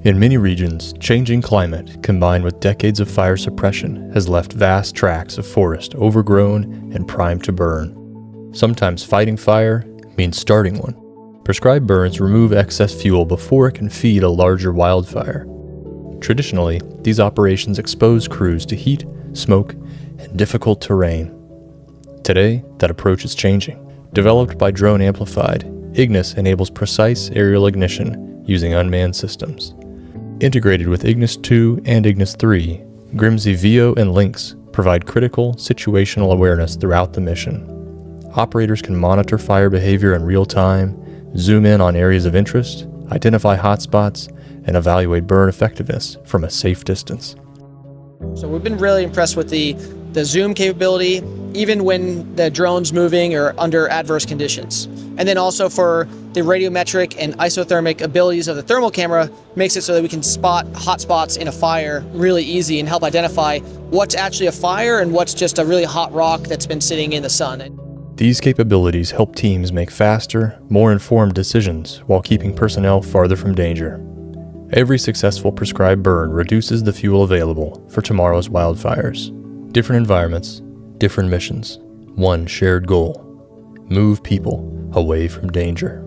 In many regions, changing climate combined with decades of fire suppression has left vast tracts of forest overgrown and primed to burn. Sometimes fighting fire means starting one. Prescribed burns remove excess fuel before it can feed a larger wildfire. Traditionally, these operations expose crews to heat, smoke, and difficult terrain. Today, that approach is changing. Developed by Drone Amplified, IGNIS enables precise aerial ignition using unmanned systems. Integrated with IGNIS 2 and IGNIS 3, Gremsy VIO and LYNX provide critical situational awareness throughout the mission. Operators can monitor fire behavior in real time, zoom in on areas of interest, identify hotspots, and evaluate burn effectiveness from a safe distance. So we've been really impressed with the zoom capability, even when the drone's moving or under adverse conditions. And then also for the radiometric and isothermic abilities of the thermal camera makes it so that we can spot hotspots in a fire really easy and help identify what's actually a fire and what's just a really hot rock that's been sitting in the sun. These capabilities help teams make faster, more informed decisions while keeping personnel farther from danger. Every successful prescribed burn reduces the fuel available for tomorrow's wildfires. Different environments, different missions, one shared goal: move people away from danger.